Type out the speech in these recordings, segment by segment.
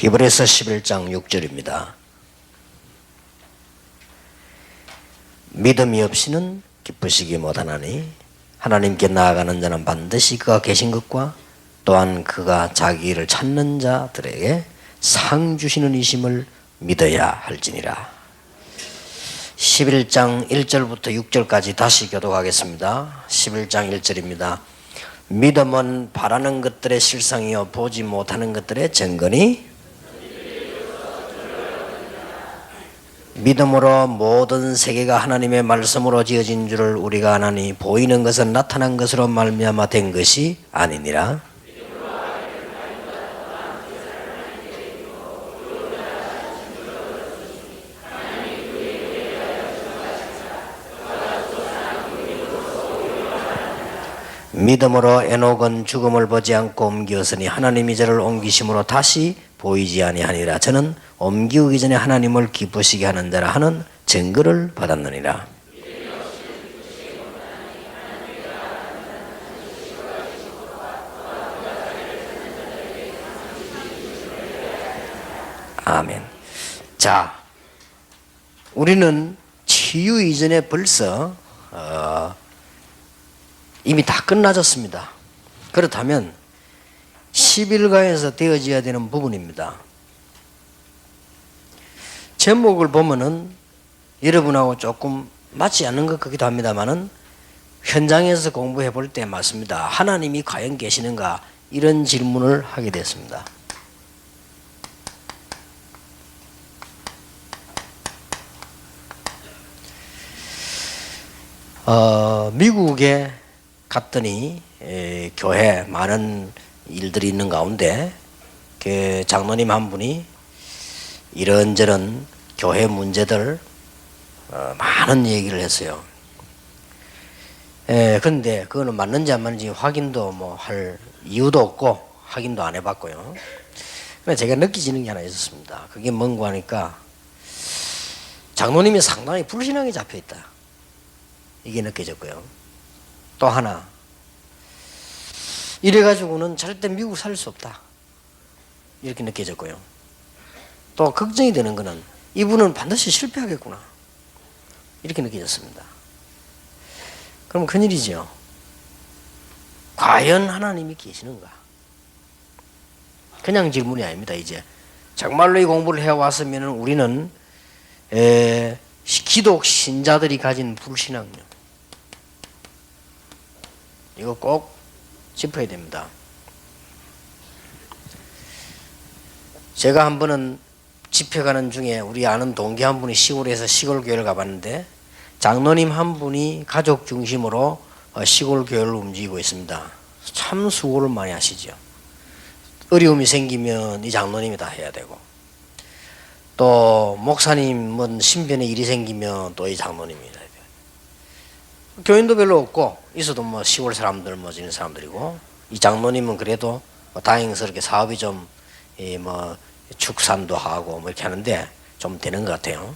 히브리서 11장 6절입니다. 믿음이 없이는 기쁘시기 못하나니 하나님께 나아가는 자는 반드시 그가 계신 것과 또한 그가 자기를 찾는 자들에게 상 주시는 이심을 믿어야 할지니라. 11장 1절부터 6절까지 다시 교독하겠습니다. 11장 1절입니다. 믿음은 바라는 것들의 실상이요 보지 못하는 것들의 증거니 믿음으로 모든 세계가 하나님의 말씀으로 지어진 줄을 우리가 아나니 보이는 것은 나타난 것으로 말미암아 된 것이 아니니라. 믿음으로 에녹은 죽음을 보지 않고 옮기었으니 하나님이 저를 옮기심으로 다시 보이지 아니하니라. 저는 옮기기 전에 하나님을 기쁘시게 하는 자라 하는 증거를 받았느니라. 아멘. 자, 우리는 치유 이전에 벌써 이미 다 끝나졌습니다. 그렇다면 11가에서 되어져야 되는 부분입니다. 제목을 보면은 여러분하고 조금 맞지 않는 것 같기도 합니다만은 현장에서 공부해 볼 때 맞습니다. 하나님이 과연 계시는가? 이런 질문을 하게 됐습니다. 미국에 갔더니 교회 많은 일들이 있는 가운데 그 장로님 한 분이 이런저런 교회 문제들 많은 얘기를 했어요. 그런데 그거는 맞는지 안 맞는지 확인도 뭐 할 이유도 없고 확인도 안 해봤고요. 근데 제가 느끼지는 게 하나 있었습니다. 그게 뭔가 하니까 장로님이 상당히 불신앙에 잡혀있다. 이게 느껴졌고요. 또 하나, 이래가지고는 절대 미국 살 수 없다. 이렇게 느껴졌고요. 또 걱정이 되는 거는 이분은 반드시 실패하겠구나. 이렇게 느껴졌습니다. 그럼 큰일이죠. 과연 하나님이 계시는가? 그냥 질문이 아닙니다. 이제 정말로 이 공부를 해왔으면 우리는 기독 신자들이 가진 불신앙요. 이거 꼭 짚어야 됩니다. 제가 한 번은 집회 가는 중에 우리 아는 동기 한 분이 시골에서 시골 교회를 가봤는데 장로님 한 분이 가족 중심으로 시골 교회를 움직이고 있습니다. 참 수고를 많이 하시죠. 어려움이 생기면 이 장로님이 다 해야 되고 또 목사님은 신변에 일이 생기면 또 이 장로님이 해야 돼요. 교인도 별로 없고 있어도 뭐 시골 사람들 뭐 지는 사람들이고 이 장로님은 그래도 뭐 다행스럽게 사업이 좀 뭐 축산도 하고 뭐 이렇게 하는데 좀 되는 것 같아요.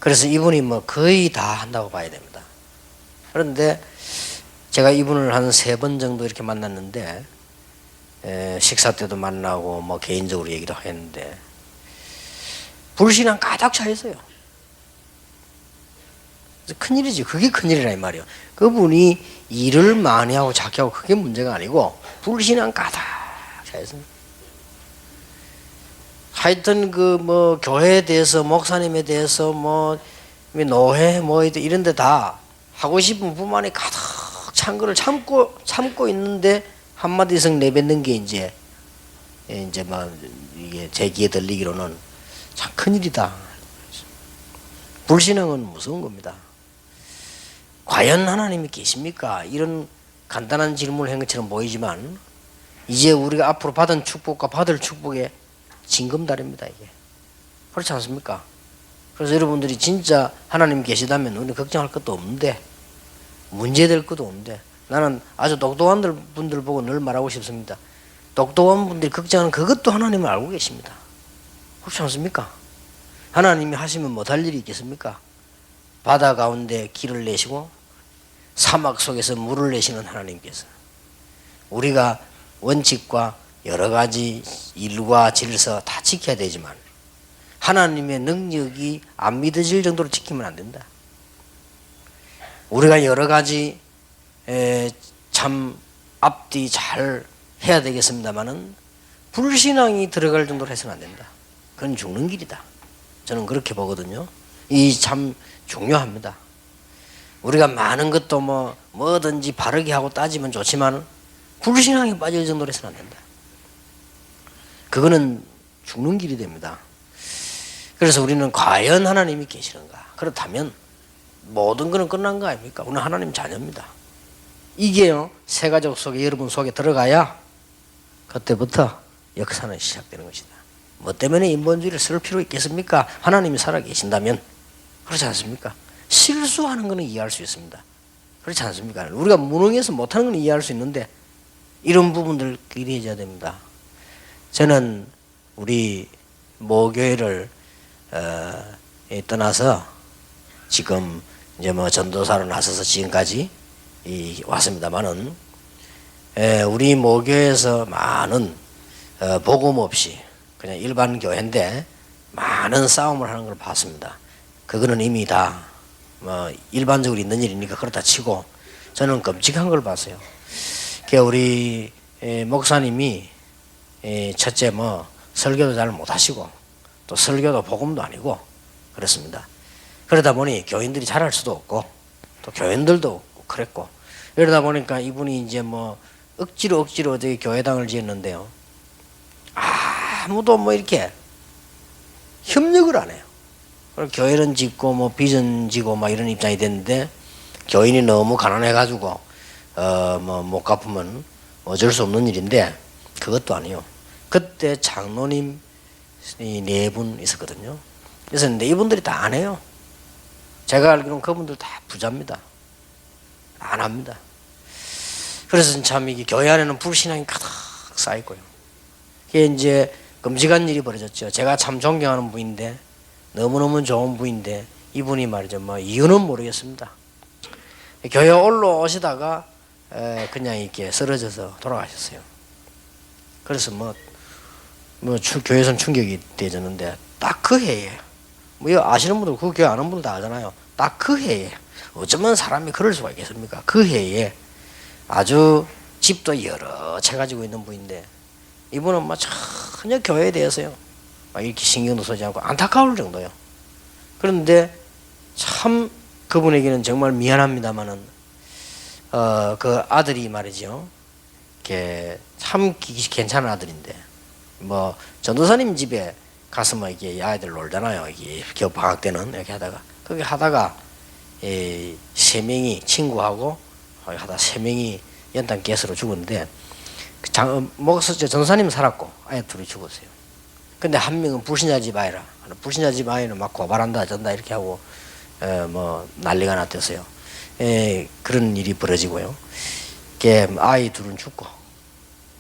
그래서 이분이 뭐 거의 다 한다고 봐야 됩니다. 그런데 제가 이분을 한 3번 정도 이렇게 만났는데 식사 때도 만나고 뭐 개인적으로 얘기도 했는데 불신앙 가득 차 있어요. 큰일이지. 그게 큰일이라 이 말이에요. 그분이 일을 많이 하고 작게 하고 그게 문제가 아니고 불신앙 가득 차 있어요. 하여튼 그 뭐 교회에 대해서 목사님에 대해서 뭐 노회 뭐 이런 데 다 하고 싶은 부만이 가득 찬 거를 참고 있는데 한마디 이상 내뱉는 게 이제 막 이게 제 귀에 들리기로는 참 큰일이다. 불신앙은 무서운 겁니다. 과연 하나님이 계십니까? 이런 간단한 질문을 한 것처럼 보이지만 이제 우리가 앞으로 받은 축복과 받을 축복의 징검다리입니다. 이게 그렇지 않습니까? 그래서 여러분들이 진짜 하나님 계시다면 우리는 걱정할 것도 없는데 문제될 것도 없는데 나는 아주 똑똑한 분들 보고 늘 말하고 싶습니다. 똑똑한 분들이 걱정하는 그것도 하나님을 알고 계십니다. 그렇지 않습니까? 하나님이 하시면 못할 일이 있겠습니까? 바다 가운데 길을 내시고 사막 속에서 물을 내시는 하나님께서 우리가 원칙과 여러 가지 일과 질서 다 지켜야 되지만 하나님의 능력이 안 믿어질 정도로 지키면 안 된다. 우리가 여러 가지 참 앞뒤 잘 해야 되겠습니다만은 불신앙이 들어갈 정도로 해서는 안 된다. 그건 죽는 길이다. 저는 그렇게 보거든요. 이 참 중요합니다. 우리가 많은 것도 뭐든지 바르게 하고 따지면 좋지만 불신앙에 빠질 정도로 해서는 안 된다. 그거는 죽는 길이 됩니다. 그래서 우리는 과연 하나님이 계시는가? 그렇다면 모든 것은 끝난 거 아닙니까? 우리는 하나님 자녀입니다. 이게요, 새 가족 속에 여러분 속에 들어가야 그때부터 역사는 시작되는 것이다. 뭐 때문에 인본주의를 쓸 필요 있겠습니까? 하나님이 살아계신다면. 그렇지 않습니까? 실수하는 것은 이해할 수 있습니다. 그렇지 않습니까? 우리가 무능해서 못하는 건 이해할 수 있는데 이런 부분들 기대해야 됩니다. 저는 우리 모교회를 떠나서 지금 이제 전도사로 나서서 지금까지 왔습니다만은 우리 모교회에서 많은 복음 없이 그냥 일반 교회인데 많은 싸움을 하는 걸 봤습니다. 그거는 이미 다 일반적으로 있는 일이니까 그렇다 치고 저는 끔찍한 걸 봤어요. 우리 목사님이 첫째 설교도 잘 못하시고 또 설교도 복음도 아니고 그렇습니다. 그러다 보니 교인들이 잘할 수도 없고 또 교인들도 그랬고 이러다 보니까 이분이 이제 억지로 어떻게 교회당을 지었는데요. 아무도 이렇게 협력을 안 해요. 교회는 짓고 빚은 지고 이런 입장이 됐는데 교인이 너무 가난해가지고 못 갚으면 어쩔 수 없는 일인데 그것도 아니요. 그때 장로님 네 분 있었거든요. 그래서 이분들이 다 안 해요. 제가 알기로는 그분들 다 부자입니다. 안 합니다. 그래서 참 이게 교회 안에는 불신앙이 가득 쌓이고요. 이게 이제 끔찍한 일이 벌어졌죠. 제가 참 존경하는 분인데 너무너무 좋은 분인데 이분이 말이죠. 이유는 모르겠습니다. 교회 올라오시다가 그냥 이렇게 쓰러져서 돌아가셨어요. 그래서 교회에서는 충격이 되졌는데 딱 그 해에 아시는 분들 그 교회 아는 분들 다 아잖아요. 딱 그 해에 어쩌면 사람이 그럴 수가 있겠습니까? 그 해에 아주 집도 여러 채 가지고 있는 분인데 이분은 전혀 교회에 대해서요 이렇게 신경도 쓰지 않고 안타까울 정도요. 그런데 참 그분에게는 정말 미안합니다만은 그 아들이 말이죠. 참 괜찮은 아들인데 전도사님 집에 가서 이게 아이들 놀잖아요. 이게 겨우 방학 때는 이렇게 하다가 그렇게 하다가 세 명이 친구하고 하다 세 명이 연탄 가스로 죽었는데 전도사님 살았고 아예 둘이 죽었어요. 근데 한 명은 불신자 집 아이라 불신자 집 아이는 고발한다 전다 이렇게 하고 난리가 났댔어요. 그런 일이 벌어지고요. 아이 둘은 죽고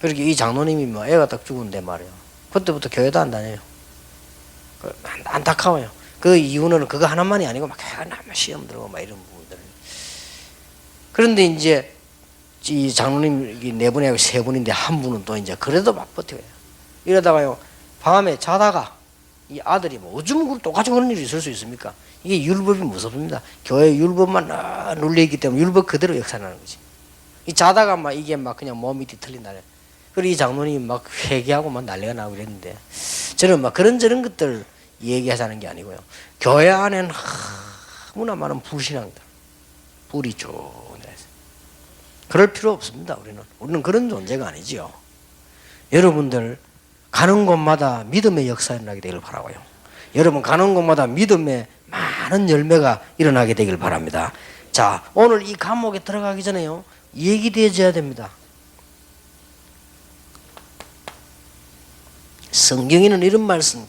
그렇게 이 장로님이 애가 딱 죽은데 말이에요. 그때부터 교회도 안 다녀요. 안타까워요. 그 이유는 그거 하나만이 아니고 애가 너무 시험 들고 이런 부분들. 그런데 이제 이 장로님 네 분이 아니고 세 분인데 한 분은 또 이제 그래도 막 버텨요. 이러다가요 밤에 자다가 이 아들이 어쩌면 똑같이 그런 일이 있을 수 있습니까? 이게 율법이 무섭습니다. 교회 율법만 눌려있기 때문에 율법 그대로 역사하는 거지. 이 자다가 이게 그냥 몸이 뒤틀린다. 그리고 이 장로님이 회개하고 난리가 나고 그랬는데 저는 그런저런 것들 얘기하자는 게 아니고요. 교회 안에는 너무나 많은 불신앙들, 불이 쭉 내려있어요. 그럴 필요 없습니다. 우리는 그런 존재가 아니지요. 여러분들 가는 곳마다 믿음의 역사가 일어나게 되길 바라고요. 여러분 가는 곳마다 믿음의 많은 열매가 일어나게 되길 바랍니다. 자, 오늘 이 감옥에 들어가기 전에요 얘기되어져야 됩니다. 성경에는 이런 말씀,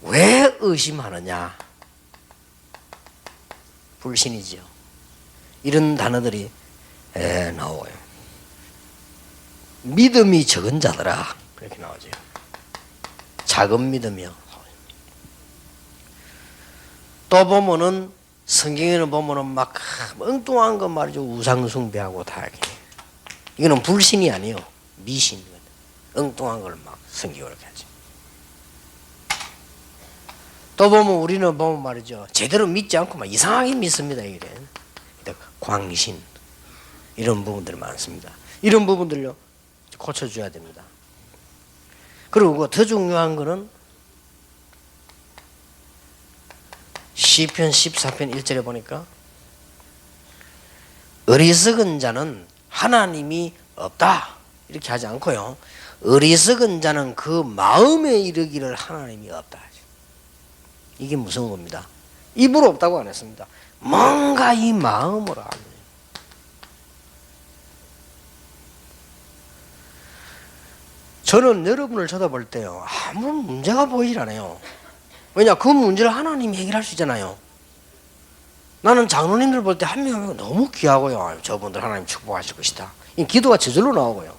왜 의심하느냐? 불신이지요. 이런 단어들이 나와요. 믿음이 적은 자들아 그렇게 나오죠. 작은 믿음이요. 또 보면은 성경에는 보면은 엉뚱한 거 말이죠. 우상 숭배하고 다 이렇게. 이거는 불신이 아니에요. 미신이거든. 엉뚱한 걸 막 섬기고 이렇게 하지. 또 보면 우리는 보면 말이죠. 제대로 믿지 않고 막 이상하게 믿습니다. 이게 광신 이런 부분들이 많습니다. 이런 부분들요 고쳐줘야 됩니다. 그리고 더 중요한 거는 시편 14편 1절에 보니까 어리석은 자는 하나님이 없다 이렇게 하지 않고요. 어리석은 자는 그 마음에 이르기를 하나님이 없다. 이게 무슨 겁니다. 입으로 없다고 안 했습니다. 뭔가 이 마음으로 안 해요. 저는 여러분을 쳐다볼 때요 아무런 문제가 보이질 않아요. 왜냐 그 문제를 하나님이 해결할 수 있잖아요. 나는 장로님들 볼 때 한 명 한 명 너무 귀하고요. 저분들 하나님 축복하실 것이다. 이 기도가 저절로 나오고요.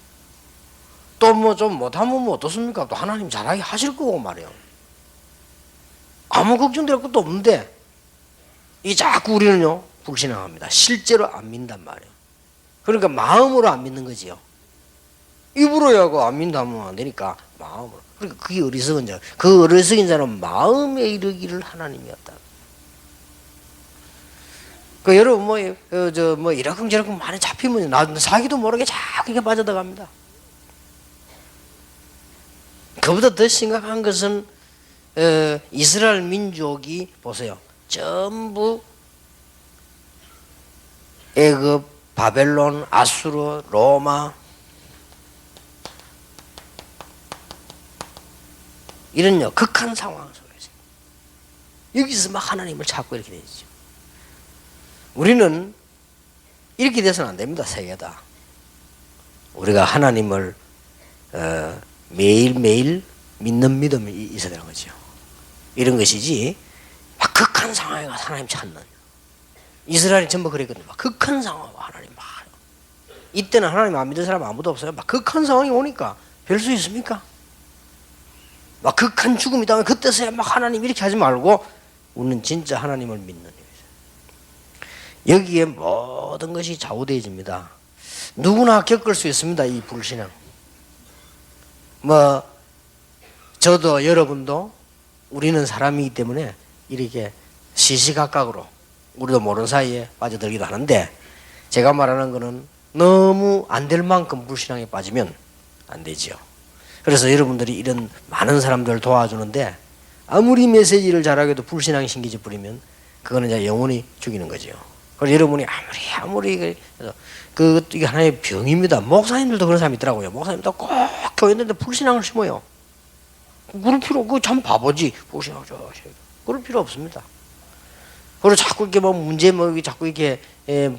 또 뭐 좀 못하면 뭐 어떻습니까? 또 하나님 잘하게 하실 거고 말이에요. 아무 걱정될 것도 없는데 이 자꾸 우리는요 불신앙합니다. 실제로 안 믿는단 말이에요. 그러니까 마음으로 안 믿는 거지요. 입으로 안 믿다면 안 되니까 마음으로. 그러니까 그게 어리석은 자. 그 어리석은 자는 마음에 이르기를 하나님이 없다. 그 여러분 뭐 이러쿵저러쿵 많이 잡히면 나 자기도 모르게 자꾸 이렇게 빠져들어갑니다. 그보다 더 심각한 것은 이스라엘 민족이 보세요. 전부 애굽, 바벨론, 아수르, 로마 이런 극한 상황 속에서 여기서 막 하나님을 찾고 이렇게 되죠. 우리는 이렇게 돼서는 안 됩니다. 세계다. 우리가 하나님을 매일매일 믿는 믿음이 있어야 되는 거죠. 이런 것이지 막 극한 상황에 가서 하나님 찾는 이스라엘이 전부 그랬거든요. 막 극한 상황 하나님 막 이때는 하나님 안 믿는 사람 아무도 없어요. 막 극한 상황이 오니까 별 수 있습니까? 막 극한 죽음이 다음에 그때서야 막 하나님 이렇게 하지 말고 우리는 진짜 하나님을 믿는 거예요. 여기에 모든 것이 좌우되어집니다. 누구나 겪을 수 있습니다. 이 불신앙. 뭐 저도 여러분도 우리는 사람이기 때문에 이렇게 시시각각으로 우리도 모르는 사이에 빠져들기도 하는데 제가 말하는 거는 너무 안 될 만큼 불신앙에 빠지면 안 되죠. 그래서 여러분들이 이런 많은 사람들을 도와주는데 아무리 메시지를 잘하게도 불신앙이 생기지 버리면 그거는 이제 영원히 죽이는 거죠. 그래서 여러분이 아무리 이게 하나의 병입니다. 목사님들도 그런 사람이 있더라고요. 목사님도 꼭 교회인데 불신앙을 심어요. 그럴 필요, 그거 참 바보지. 불신앙, 그럴 필요 없습니다. 그리고 자꾸 이렇게 뭐 문제, 자꾸 이렇게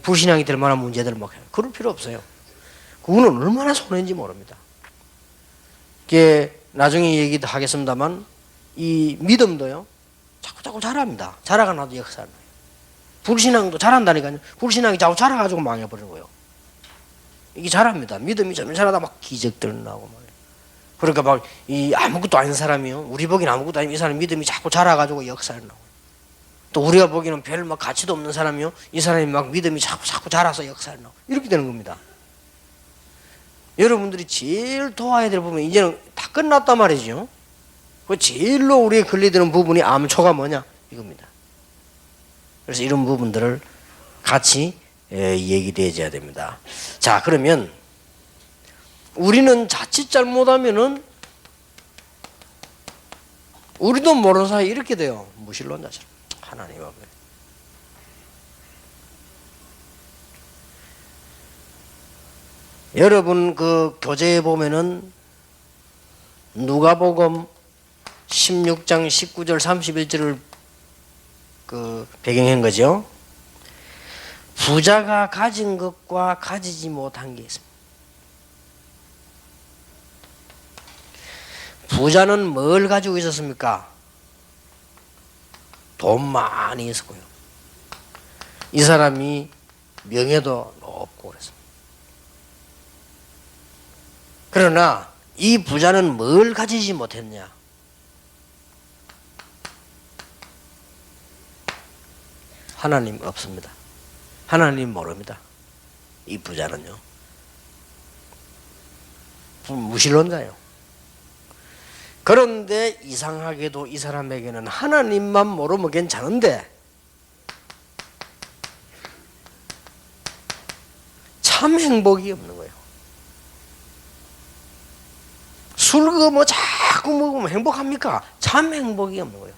불신앙이 될 만한 문제들 막 해요. 그럴 필요 없어요. 그거는 얼마나 손해인지 모릅니다. 이게 나중에 얘기도 하겠습니다만 이 믿음도요, 자꾸 자랍니다. 자라가 나도 역사를 나요. 불신앙도 자란다니까요. 불신앙이 자꾸 자라가지고 망해버리는 거예요. 이게 자랍니다. 믿음이 점점 자라다 막 기적들 나고 말이에요. 그러니까 막 이 아무것도 아닌 사람이요. 우리 보기는 아무것도 아니면 이 사람 믿음이 자꾸 자라가지고 역사를 나고. 또 우리가 보기에는 별 막 가치도 없는 사람이요. 이 사람이 막 믿음이 자꾸 자라서 역사를 나고. 이렇게 되는 겁니다. 여러분들이 제일 도와야 될 부분은 이제는 다 끝났단 말이죠. 그 제일로 우리에 걸리드는 부분이 암초가 뭐냐? 이겁니다. 그래서 이런 부분들을 같이 얘기해줘야 됩니다. 자, 그러면 우리는 자칫 잘못하면은 우리도 모르는 사이 이렇게 돼요. 무신론자처럼. 하나님 앞에. 여러분 그 교재에 보면은 누가복음 16장 19절 31절을 그 배경한 거죠. 부자가 가진 것과 가지지 못한 게 있습니다. 부자는 뭘 가지고 있었습니까? 돈 많이 있었고요. 이 사람이 명예도 높고 그랬습니다. 그러나 이 부자는 뭘 가지지 못했냐? 하나님 없습니다. 하나님 모릅니다. 이 부자는요. 무신론자예요. 그런데 이상하게도 이 사람에게는 하나님만 모르면 괜찮은데 참 행복이 없는 거예요. 술 그거 뭐 자꾸 먹으면 행복합니까? 참 행복이 없는 거예요.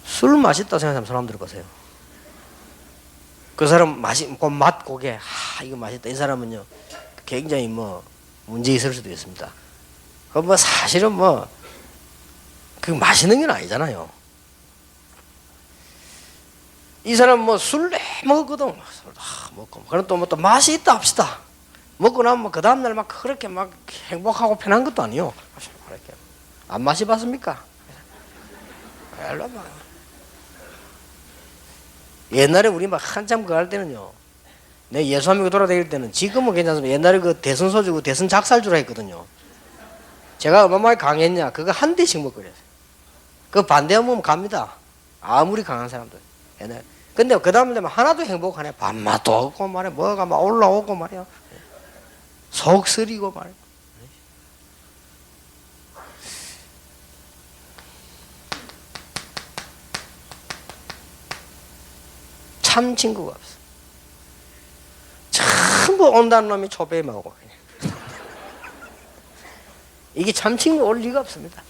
술 맛있다 생각하면 사람 들어보세요. 그 사람 맛 고개, 이거 맛있다. 이 사람은요, 굉장히 뭐, 문제 있을 수도 있습니다. 그 뭐, 사실은 뭐, 그 맛있는 건 아니잖아요. 이 사람 뭐, 술 먹었거든. 술 먹고. 그럼 또 뭐, 또 맛이 있다 합시다. 먹고 나면 뭐, 그 다음날 막 그렇게 막 행복하고 편한 것도 아니요. 안 마셔봤습니까? 별로 막. 옛날에 우리 막 한참 그거 할 때는요. 내 예수함이고 돌아다닐 때는 지금은 괜찮습니다. 옛날에 그 대선 소주고 대선 작살주라 했거든요. 제가 얼마나 강했냐. 그거 한 대씩 먹거려요. 그거 반대하면 갑니다. 아무리 강한 사람들. 옛날에. 근데 그 다음 되면 하나도 행복하네. 밥맛도 없고 말이야. 뭐가 막 올라오고 말이야. 속 쓰리고 말이야. 참 친구가 없어. 전부 온다는 놈이 초배임하고. 이게 참 친구 올 리가 없습니다.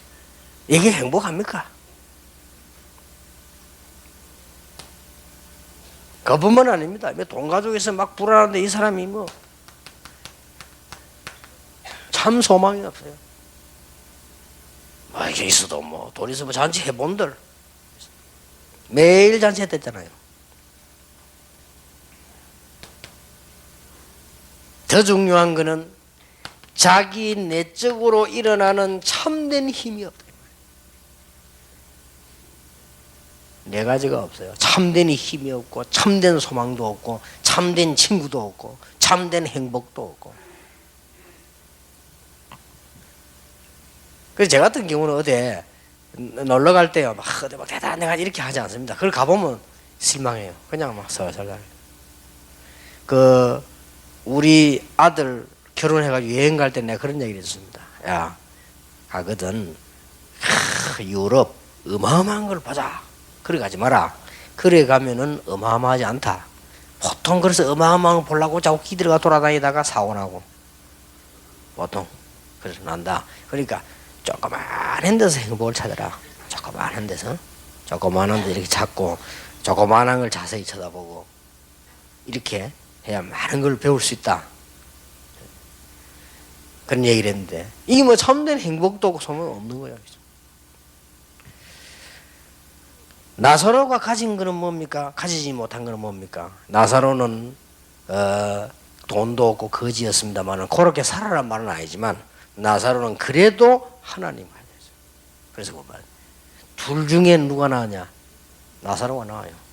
이게 행복합니까? 그뿐만 아닙니다. 돈 가지고 있어 막 불안한데 이 사람이 뭐 참 소망이 없어요. 뭐 이게 있어도 뭐 돈 있으면 잔치 해본들 매일 잔치 했댔잖아요. 더 중요한 거는 자기 내적으로 일어나는 참된 힘이 없다. 네 가지가 없어요. 참된 힘이 없고 참된 소망도 없고 참된 친구도 없고 참된 행복도 없고. 그래서 제 같은 경우는 어디 놀러 갈 때요. 막 어디 막 대단한 데가 이렇게 하지 않습니다. 그걸 가보면 실망해요. 그냥 막 설설. 우리 아들 결혼해가지고 여행 갈 때 내가 그런 얘기를 했습니다. 야, 가거든. 유럽 어마어마한 걸 보자. 그래 가지 마라. 그래 가면은 어마어마하지 않다. 보통 그래서 어마어마한 걸 보려고 자꾸 기들어가 돌아다니다가 사고 나고. 보통 그래서 난다. 그러니까 조그마한 데서 행복을 찾아라. 조그마한 데서. 조그마한 데 이렇게 찾고 조그마한 걸 자세히 쳐다보고 이렇게 해야 많은 걸 배울 수 있다. 그런 얘기를 했는데 이게 뭐 참된 행복도 없고 소망 없는 거예요. 나사로가 가진 거는 뭡니까? 가지지 못한 거는 뭡니까? 나사로는 돈도 없고 거지였습니다만 그렇게 살아란 말은 아니지만 나사로는 그래도 하나님 알려줘. 그래서 뭐 말? 둘 중에 누가 나으냐? 나사로가 나와요.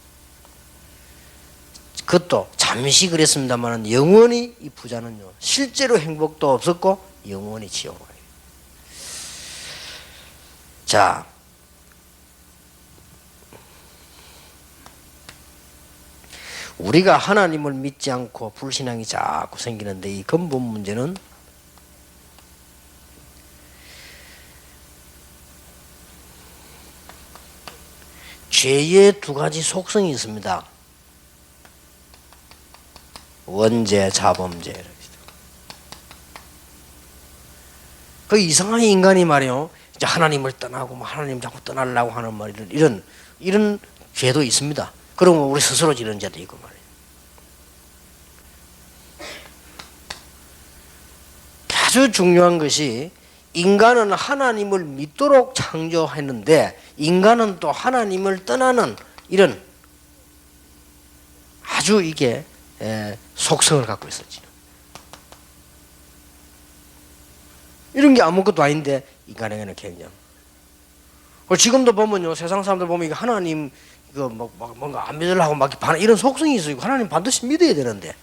그것도 잠시 그랬습니다만 영원히 이 부자는요 실제로 행복도 없었고 영원히 지옥을 가요. 자, 우리가 하나님을 믿지 않고 불신앙이 자꾸 생기는데 이 근본 문제는 죄의 두 가지 속성이 있습니다. 원죄, 자범죄. 그 이상한 인간이 말이요, 이제 하나님을 떠나고 하나님 자꾸 떠나려고 하는 말 이런 죄도 있습니다. 그러면 우리 스스로 지는 죄도 있고 말이에요. 아주 중요한 것이 인간은 하나님을 믿도록 창조했는데 인간은 또 하나님을 떠나는 이런 아주 이게 속성을 갖고 있었지. 이런 게 아무것도 아닌데 인간에게는 굉장히. 지금도 보면요, 세상 사람들 보면 하나님 이거 뭔가 안 믿으려고 막 이런 속성이 있어요. 하나님 반드시 믿어야 되는데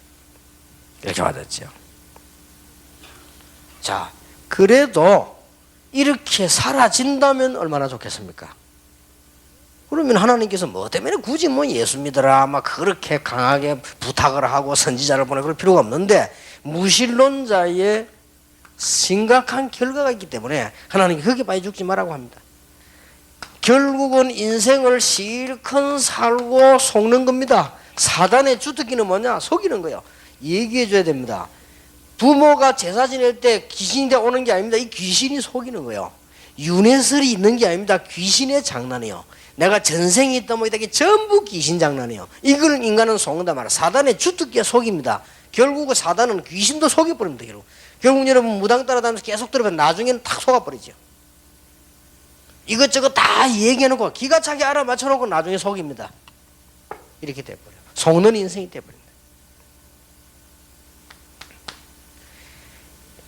이렇게 받았죠. 자, 그래도 이렇게 사라진다면 얼마나 좋겠습니까? 그러면 하나님께서 뭐 때문에 굳이 뭐 예수 믿어라 막 그렇게 강하게 부탁을 하고 선지자를 보내 그럴 필요가 없는데 무신론자의 심각한 결과가 있기 때문에 하나님이 거기에 빠져 죽지 말라고 합니다. 결국은 인생을 실컷 살고 속는 겁니다. 사단의 주특기는 뭐냐? 속이는 거예요. 얘기해 줘야 됩니다. 부모가 제사 지낼 때 귀신이 오는 게 아닙니다. 이 귀신이 속이는 거예요. 윤회설이 있는 게 아닙니다. 귀신의 장난이에요. 내가 전생이 있다 뭐 이게 전부 귀신 장난이에요. 이걸 인간은 속는다 말이야. 사단의 주특기가 속입니다. 결국은 사단은 귀신도 속여버립니다. 결국 여러분 무당 따라다니면서 계속 들으면 나중에는 탁 속아버리죠. 이것저것 다 얘기해놓고 기가 차게 알아맞혀놓고 나중에 속입니다. 이렇게 돼버려요. 속는 인생이 돼버립니다.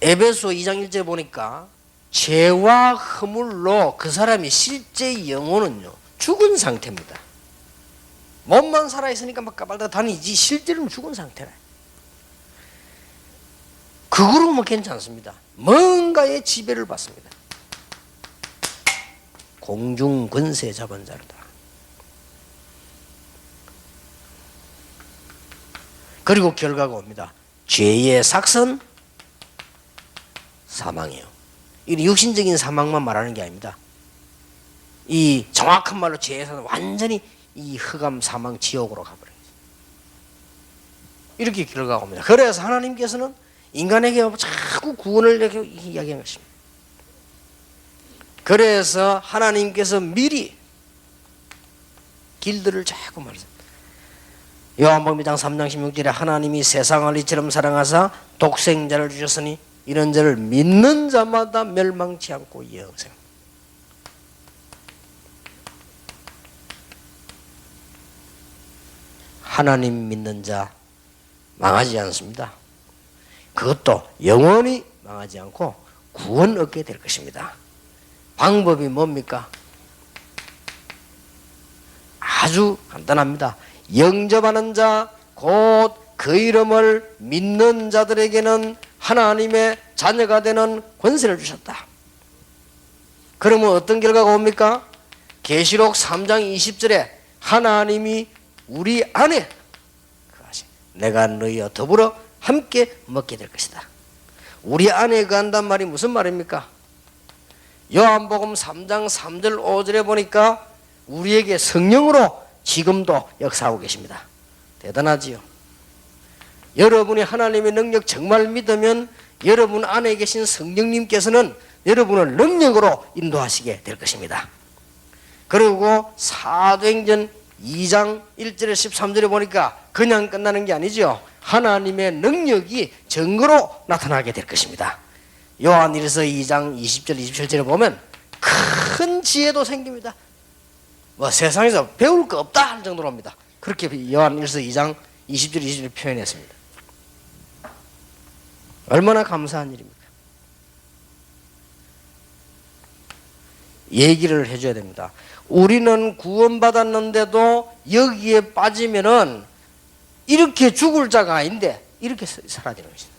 에베소 2장 1절 보니까 죄와 허물로 그 사람이 실제 영혼은요 죽은 상태입니다. 몸만 살아있으니까 막 까발다 다니지 실제로는 죽은 상태라. 그거로 뭐 괜찮습니다. 뭔가의 지배를 받습니다. 공중 권세 잡은 자로다. 그리고 결과가 옵니다. 죄의 삭선 사망이에요. 이 육신적인 사망만 말하는 게 아닙니다. 이 정확한 말로 죄의 사망 완전히 이 흑암 사망 지옥으로 가버려요. 이렇게 결과가 옵니다. 그래서 하나님께서는 인간에게 자꾸 구원을 이야기한 것입니다. 그래서 하나님께서 미리 길들을 자꾸 말씀합니다. 요한복음 2장 3장 16절에 하나님이 세상을 이처럼 사랑하사 독생자를 주셨으니 이런 자를 믿는 자마다 멸망치 않고 영생. 하나님 믿는 자 망하지 않습니다. 그것도 영원히 망하지 않고 구원 얻게 될 것입니다. 방법이 뭡니까? 아주 간단합니다. 영접하는 자, 곧 그 이름을 믿는 자들에게는 하나님의 자녀가 되는 권세를 주셨다. 그러면 어떤 결과가 옵니까? 계시록 3장 20절에 하나님이 우리 안에 내가 너희와 더불어 함께 먹게 될 것이다. 우리 안에 거한단 말이 무슨 말입니까? 요한복음 3장 3절 5절에 보니까 우리에게 성령으로 지금도 역사하고 계십니다. 대단하지요. 여러분이 하나님의 능력 정말 믿으면 여러분 안에 계신 성령님께서는 여러분을 능력으로 인도하시게 될 것입니다. 그리고 사도행전 2장 1절에 13절에 보니까 그냥 끝나는 게 아니죠. 하나님의 능력이 증거로 나타나게 될 것입니다. 요한일서 2장 20절 27절에 보면 큰 지혜도 생깁니다. 뭐 세상에서 배울 거 없다 할 정도로입니다. 그렇게 요한일서 2장 20절 20절 표현했습니다. 얼마나 감사한 일입니까? 얘기를 해줘야 됩니다. 우리는 구원받았는데도 여기에 빠지면은 이렇게 죽을 자가 아닌데 이렇게 사라지는 것입니다.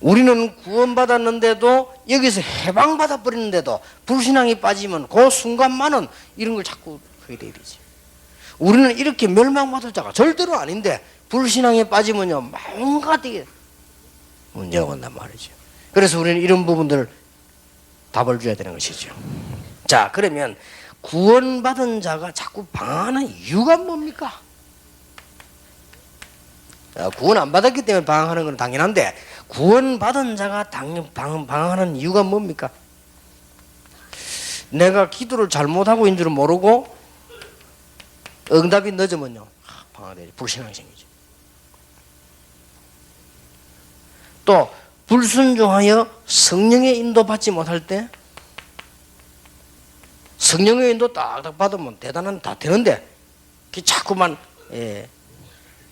우리는 구원받았는데도 여기서 해방받아 버리는데도 불신앙이 빠지면 그 순간만은 이런 걸 자꾸 하게 되지. 우리는 이렇게 멸망받을 자가 절대로 아닌데 불신앙에 빠지면요 뭔가 되게 문제가 온단 말이죠. 그래서 우리는 이런 부분들 답을 줘야 되는 것이죠. 자, 그러면 구원받은 자가 자꾸 방황하는 이유가 뭡니까? 구원 안 받았기 때문에 방황하는 건 당연한데 구원받은 자가 방황하는 이유가 뭡니까? 내가 기도를 잘못하고 있는 줄은 모르고 응답이 늦으면요 방황되죠. 불신앙이 생기죠. 또 불순종하여 성령의 인도받지 못할 때 성령의 인도 딱딱 받으면 대단한 다 되는데 자꾸만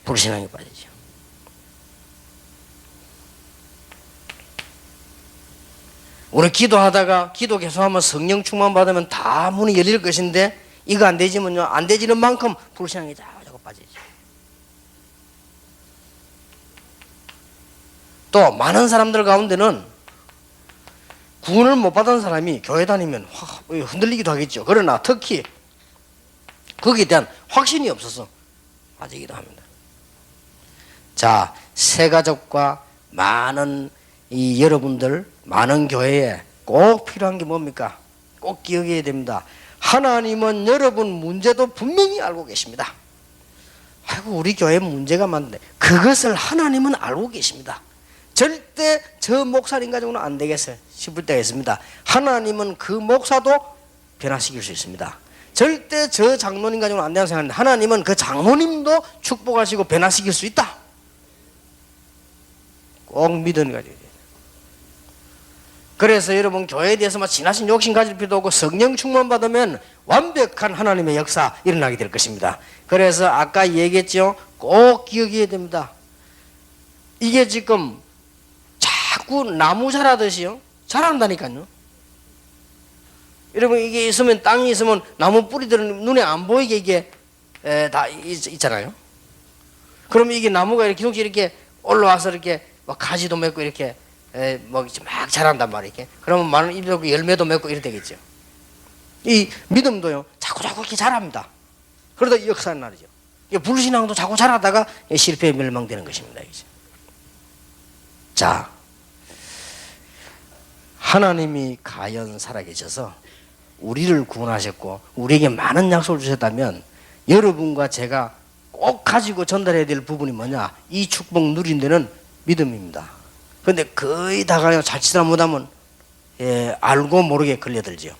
불신앙에 빠지죠. 우리 기도하다가 기도 계속하면 성령 충만 받으면 다 문이 열릴 것인데 이거 안 되지면요 안 되지는 만큼 불신앙에 자꾸 빠지죠. 또 많은 사람들 가운데는 구원을 못 받은 사람이 교회 다니면 흔들리기도 하겠죠. 그러나 특히 거기에 대한 확신이 없어서 빠지기도 합니다. 자, 새가족과 많은 이 여러분들 많은 교회에 꼭 필요한 게 뭡니까? 꼭 기억해야 됩니다. 하나님은 여러분 문제도 분명히 알고 계십니다. 아이고 우리 교회 문제가 많은데 그것을 하나님은 알고 계십니다. 절대 저 목사님 가지고는 안 되겠어요 싶을 때가 있습니다. 하나님은 그 목사도 변화시킬 수 있습니다. 절대 저 장로님 가지고는 안 된다고 생각하는데 하나님은 그 장로님도 축복하시고 변화시킬 수 있다. 꼭 믿음 가지고. 그래서 여러분 교회에 대해서 막 지나친 욕심 가질 필요도 없고 성령 충만 받으면 완벽한 하나님의 역사 일어나게 될 것입니다. 그래서 아까 얘기했죠. 꼭 기억해야 됩니다. 이게 지금 자꾸 나무 자라듯이요. 자란다니까요. 여러분 이게 있으면 땅이 있으면 나무 뿌리들은 눈에 안 보이게 이게 다 있잖아요. 그러면 이게 나무가 이렇게 계속 이렇게 올라와서 이렇게 막 가지도 맺고 이렇게 막 자란단 말이에요. 이렇게. 그러면 많은 잎도 맺고 열매도 맺고 이렇게 되겠죠. 이 믿음도요 자꾸 이렇게 자랍니다. 그러다 역사는 나죠. 불신앙도 자꾸 자라다가 실패에 멸망되는 것입니다. 자, 하나님이 가연 살아계셔서 우리를 구원하셨고 우리에게 많은 약속을 주셨다면 여러분과 제가 꼭 가지고 전달해야 될 부분이 뭐냐? 이 축복 누린 데는 믿음입니다. 그런데 거의 다가 자칫 잘못하면 알고 모르게 걸려들죠.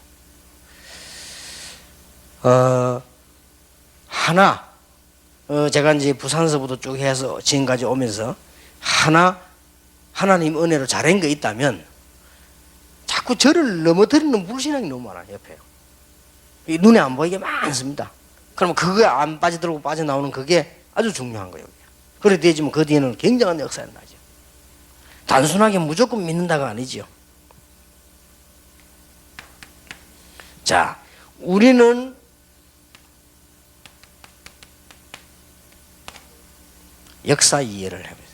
제가 이제 부산서부터 쭉 해서 지금까지 오면서 하나님 은혜로 잘한 거 있다면 자꾸 저를 넘어뜨리는 불신앙이 너무 많아요. 옆에 눈에 안 보이게 많습니다. 그러면 그거에 안 빠져들고 빠져나오는 그게 아주 중요한 거예요. 그래 되지만 그 뒤에는 굉장한 역사가 나죠. 단순하게 무조건 믿는다가 아니죠. 자, 우리는 역사 이해를 합니다.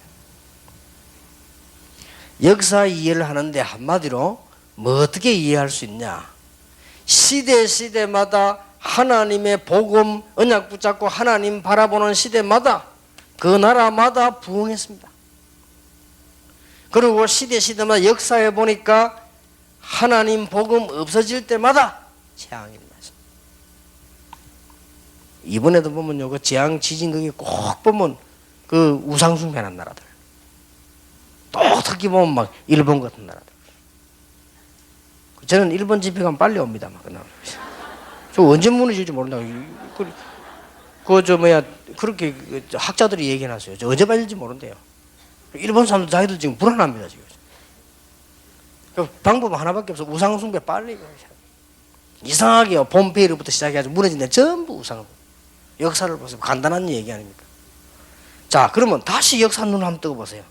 역사 이해를 하는데 한마디로 뭐 어떻게 이해할 수 있냐? 시대마다 하나님의 복음 언약 붙잡고 하나님 바라보는 시대마다 그 나라마다 부흥했습니다. 그리고 시대마다 역사에 보니까 하나님 복음 없어질 때마다 재앙이 일어났습니다. 이번에도 보면요, 그 재앙 지진 거기 꼭 보면 그 우상숭배하는 나라들, 또 특히 보면 막 일본 같은 나라들. 저는 일본 집회 가면 빨리 옵니다. 막 저 언제 무너질지 모른다고. 그렇게 학자들이 얘기해놨어요. 저 언제 발릴지 모른대요. 일본 사람들 자기들 지금 불안합니다. 지금. 방법 하나밖에 없어. 우상숭배 빨리. 이상하게요. 폼페이로부터 시작해가지고 무너진 데 전부 우상. 역사를 보세요. 간단한 얘기 아닙니까? 자, 그러면 다시 역사 눈 한번 뜨고보세요.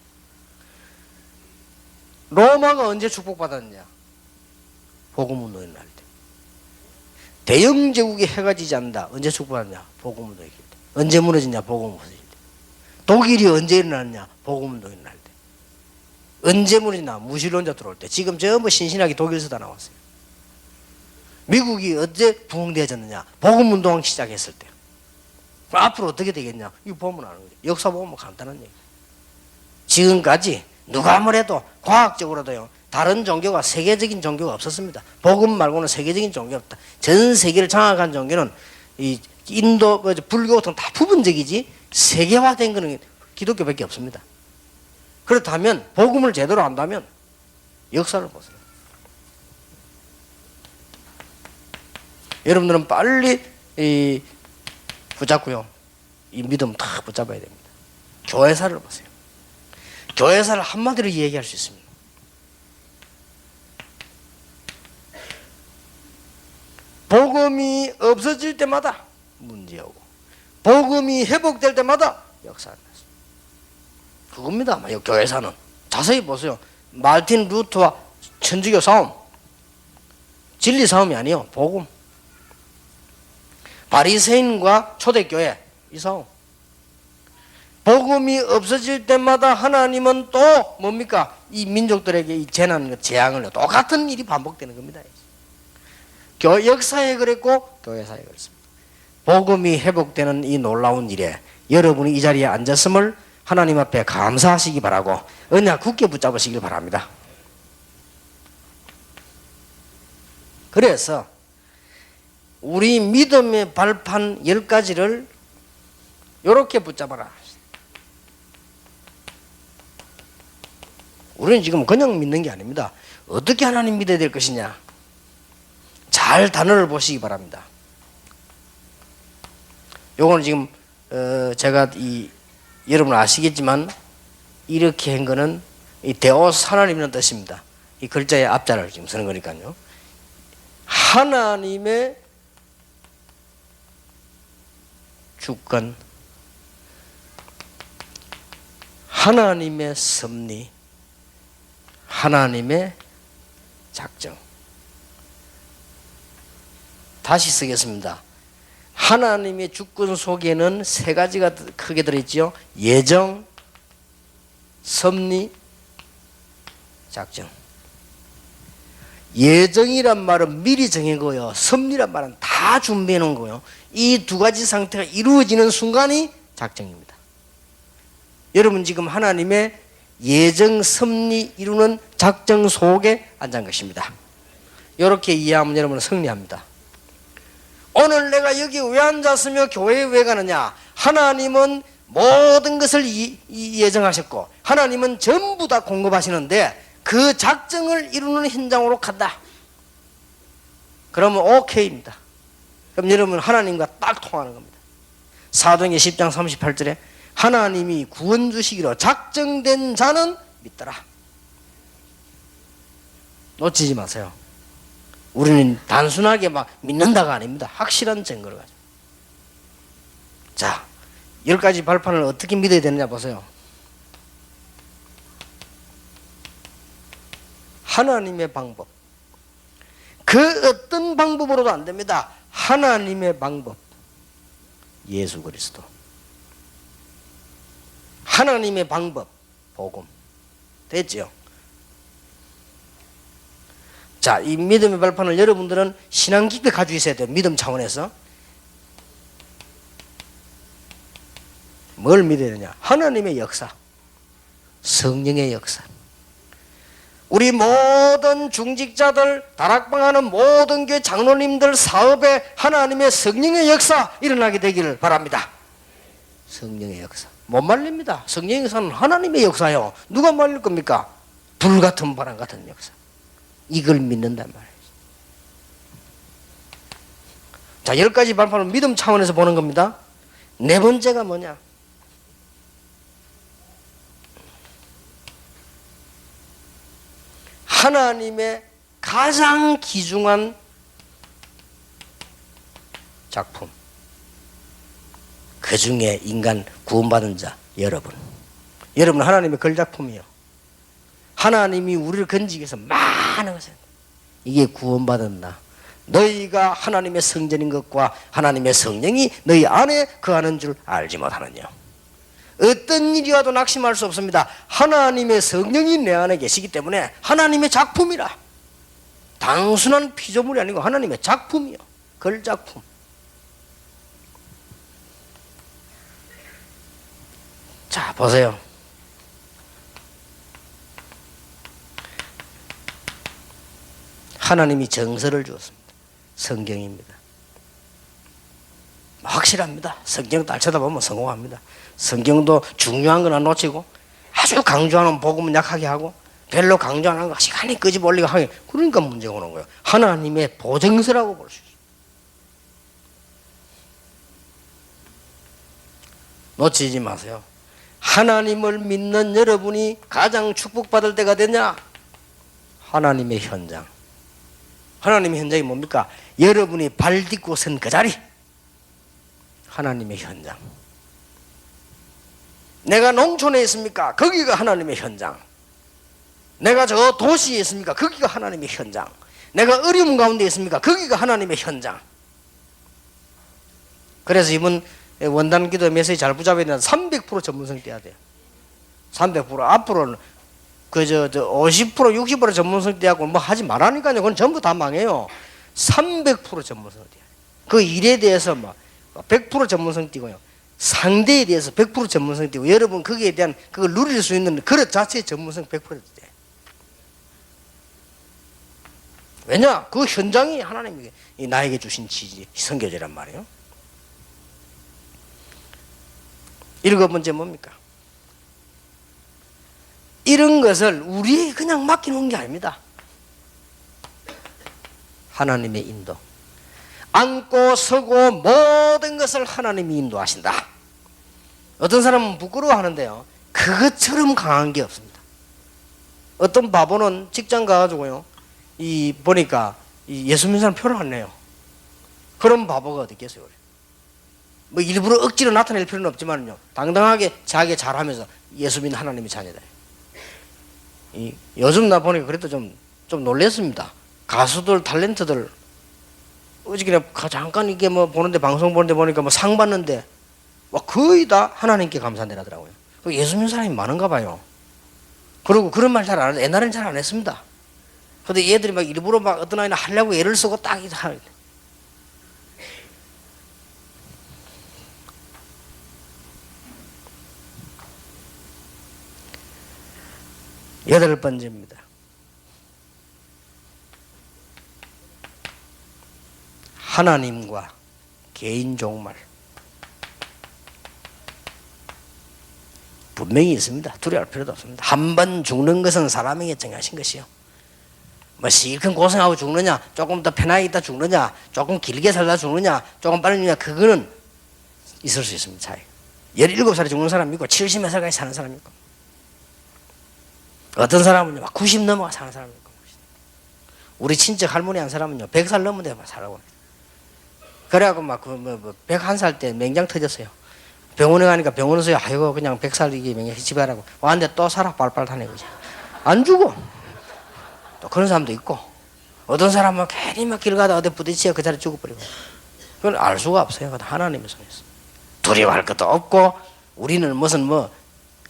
로마가 언제 축복받았느냐? 복음운동이 날 때. 대영 제국이 해가 지지 않는다. 언제 축복받았냐? 복음운동이 날 때. 언제 무너지냐? 복음 없어질 때. 독일이 언제 일어났냐? 복음운동이 날 때. 언제 무너지냐? 무신론자 들어올 때. 지금 전부 신신하게 독일에서 다 나왔어요. 미국이 언제 부흥되어졌느냐? 복음운동 시작했을 때. 그럼 앞으로 어떻게 되겠냐? 이거 보면 아는 거죠. 역사 보면 간단한 얘기. 지금까지 누가 뭐래도 과학적으로도요, 다른 종교가 세계적인 종교가 없었습니다. 복음 말고는 세계적인 종교가 없다. 전 세계를 장악한 종교는 이 인도, 불교 같은 다 부분적이지 세계화된 거는 기독교밖에 없습니다. 그렇다면 복음을 제대로 안다면 역사를 보세요. 여러분들은 빨리 붙잡고요, 이 믿음 다 붙잡아야 됩니다. 교회사를 보세요. 교회사를 한마디로 얘기할 수 있습니다. 복음이 없어질 때마다 문제오고 복음이 회복될 때마다 역사가 났습니다. 그겁니다. 교회사는. 자세히 보세요. 마르틴 루터와 천주교 싸움, 진리 싸움이 아니에요. 복음. 바리새인과 초대교회 이 싸움. 복음이 없어질 때마다 하나님은 또 뭡니까? 이 민족들에게 이 재난, 재앙을 똑같은 일이 반복되는 겁니다. 역사에 그랬고 교회사에 그랬습니다. 복음이 회복되는 이 놀라운 일에 여러분이 이 자리에 앉았음을 하나님 앞에 감사하시기 바라고 언약 굳게 붙잡으시길 바랍니다. 그래서 우리 믿음의 발판 10가지를 이렇게 붙잡아라. 우리는 지금 그냥 믿는 게 아닙니다. 어떻게 하나님 믿어야 될 것이냐. 잘 단어를 보시기 바랍니다. 요거는 지금 제가 여러분 아시겠지만 이렇게 한 거는 이 데오스 하나님이라는 뜻입니다. 이 글자의 앞자를 지금 쓰는 거니까요. 하나님의 주권, 하나님의 섭리, 하나님의 작정. 다시 쓰겠습니다. 하나님의 주권 속에는 3가지가 크게 들어있죠. 예정, 섭리, 작정. 예정이란 말은 미리 정해고요. 섭리란 말은 다 준비해 놓은 거예요. 이 2가지 상태가 이루어지는 순간이 작정입니다. 여러분 지금 하나님의 예정, 섭리 이루는 작정 속에 앉은 것입니다. 이렇게 이해하면 여러분은 승리합니다. 오늘 내가 여기 왜 앉았으며 교회에 왜 가느냐? 하나님은 모든 것을 예정하셨고 하나님은 전부 다 공급하시는데 그 작정을 이루는 현장으로 간다. 그러면 오케이입니다. 그럼 여러분 하나님과 딱 통하는 겁니다. 사도행전 10장 38절에 하나님이 구원 주시기로 작정된 자는 믿더라. 놓치지 마세요. 우리는 단순하게 막 믿는다가 아닙니다. 확실한 증거를 가지고. 자, 10가지 발판을 어떻게 믿어야 되느냐 보세요. 하나님의 방법. 그 어떤 방법으로도 안 됩니다. 하나님의 방법. 예수 그리스도. 하나님의 방법. 복음. 됐죠? 자, 이 믿음의 발판을 여러분들은 신앙 깊게 가지고 있어야 돼요. 믿음 차원에서. 뭘 믿어야 되냐? 하나님의 역사. 성령의 역사. 우리 모든 중직자들, 다락방하는 모든 교회 장로님들 사업에 하나님의 성령의 역사 일어나게 되기를 바랍니다. 성령의 역사. 못 말립니다. 성령의 역사는 하나님의 역사요. 누가 말릴 겁니까? 불같은 바람 같은 역사. 이걸 믿는단 말이에요. 자, 10가지 발판을 믿음 차원에서 보는 겁니다. 4번째가 뭐냐? 하나님의 가장 귀중한 작품. 그 중에 인간 구원받은 자, 여러분. 여러분 하나님의 걸작품이요. 하나님이 우리를 건지기 위해서 많은 것을. 이게 구원받은 나. 너희가 하나님의 성전인 것과 하나님의 성령이 너희 안에 거하는 줄 알지 못하느냐. 어떤 일이 와도 낙심할 수 없습니다. 하나님의 성령이 내 안에 계시기 때문에 하나님의 작품이라. 단순한 피조물이 아니고 하나님의 작품이요. 걸작품. 자, 보세요. 하나님이 정서를 주었습니다. 성경입니다. 확실합니다. 성경 딱 쳐다보면 성공합니다. 성경도 중요한 건 안 놓치고 아주 강조하는 복음은 약하게 하고 별로 강조 안 하는 거 시간이 끄집어 올리고 하게. 그러니까 문제가 오는 거예요. 하나님의 보증서라고 볼 수 있어요. 놓치지 마세요. 하나님을 믿는 여러분이 가장 축복받을 때가 되냐? 하나님의 현장. 하나님의 현장이 뭡니까? 여러분이 발 딛고 선 그 자리. 하나님의 현장. 내가 농촌에 있습니까? 거기가 하나님의 현장. 내가 저 도시에 있습니까? 거기가 하나님의 현장. 내가 어려움 가운데 있습니까? 거기가 하나님의 현장. 그래서 이번 원단 기도 메시지 잘 붙잡아야 되는 300% 전문성 떼야 돼요. 300%. 앞으로는 그저 50% 60% 전문성 떼하고 뭐 하지 말라니까요. 그건 전부 다 망해요. 300% 전문성 떼야. 그 일에 대해서 막 100% 전문성 띄고요. 상대에 대해서 100% 전문성이 되고 여러분 거기에 대한 그걸 누릴 수 있는 그릇 자체의 전문성 100% 돼. 왜냐? 그 현장이 하나님이 나에게 주신 지지 선교제란 말이에요. 일곱 번째 뭡니까? 이런 것을 우리 그냥 맡기는 게 아닙니다. 하나님의 인도. 앉고 서고 모든 것을 하나님이 인도하신다. 어떤 사람은 부끄러워하는데요, 그것처럼 강한 게 없습니다. 어떤 바보는 직장 가가지고요, 보니까 예수 믿는 사람 표를 안 내요. 그런 바보가 어디 있겠어요? 뭐 일부러 억지로 나타낼 필요는 없지만요, 당당하게 자기 잘하면서 예수 믿는 하나님의 자녀다. 요즘 나 보니까 그래도 좀 놀랬습니다. 가수들, 탤런트들 어저께 잠깐 이게 뭐 보는데, 방송 보는데 보니까 뭐 상 받는데 거의 다 하나님께 감사한다더라고요. 예수 믿는 사람이 많은가 봐요. 그리고 그런 말 잘 안 해요. 옛날에는 잘 안 했습니다. 근데 얘들이 막 일부러 막 어떤 아이는 하려고 애를 쓰고 딱 하는. 여덟 번째입니다. 하나님과 개인 종말. 분명히 있습니다. 두려워할 필요도 없습니다. 한 번 죽는 것은 사람에게 정하신 것이요. 뭐 실컷 고생하고 죽느냐, 조금 더 편하게 있다 죽느냐, 조금 길게 살다 죽느냐, 조금 빨리 죽느냐, 그거는 있을 수 있습니다. 차이. 17살에 죽는 사람이 있고 70몇 살까지 사는 사람이 있고, 어떤 사람은요 90 넘어가 사는 사람이 있고, 우리 친척 할머니 한 사람은요 100살 넘은 데 살아고. 그래갖고 막 101살 때 맹장 터졌어요. 병원에 가니까 병원에서 아이고 그냥 100살 이게 맹장 집에 가라고 왔는데 또 살아 빨빨 다니고 안 죽어. 또 그런 사람도 있고, 어떤 사람은 괜히 막 길 가다 어디 부딪혀 그 자리에 죽어버리고. 그건 알 수가 없어요. 그건 하나님의 손에서. 두려워할 것도 없고, 우리는 무슨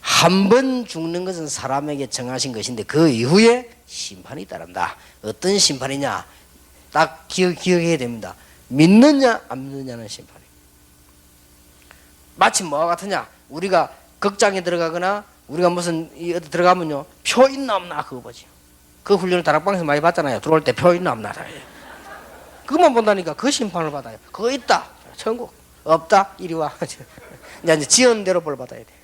한 번 죽는 것은 사람에게 정하신 것인데 그 이후에 심판이 따른다. 어떤 심판이냐? 딱 기억해야 됩니다. 믿느냐 안 믿느냐는 심판이. 마치 뭐와 같으냐? 우리가 극장에 들어가거나 우리가 무슨 어디 들어가면요 표 있나 없나 그거 보지. 그 훈련을 다락방에서 많이 받잖아요. 들어올 때 표 있나 없나. 그것만 본다니까 그 심판을 받아요. 그거 있다 천국, 없다 이리 와. 이제 지은 대로 벌 받아야 돼.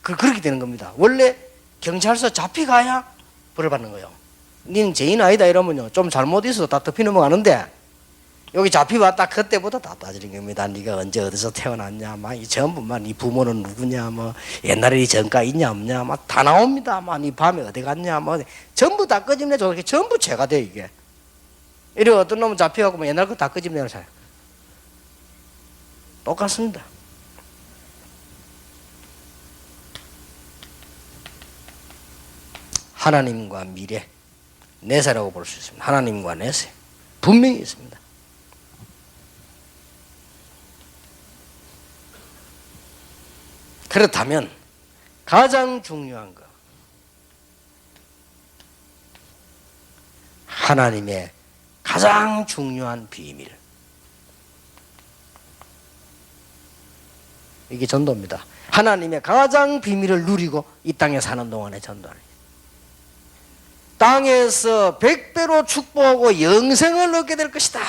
그렇게 되는 겁니다. 원래 경찰서 잡혀가야 벌을 받는 거예요. 니는 죄인 아니다 이러면요 좀 잘못 있어도 다 덮이 넘어가는데, 여기 잡혀봤다 그때부터 다 따지는 겁니다. 네가 언제 어디서 태어났냐, 이 전부 네 부모는 누구냐, 옛날에 네 전가 있냐 없냐, 다 나옵니다. 네 밤에 어디 갔냐, 전부 다 끄집내줘. 전부 죄가 돼 이게. 이래 어떤 놈은 잡혀가고 옛날 거 다 끄집내는 사람. 똑같습니다. 하나님과 미래, 내세라고 볼 수 있습니다. 하나님과 내세 분명히 있습니다. 그렇다면 가장 중요한 거, 하나님의 가장 중요한 비밀, 이게 전도입니다. 하나님의 가장 비밀을 누리고 이 땅에 사는 동안의 전도하는, 땅에서 100배로 축복하고 영생을 얻게 될 것이다.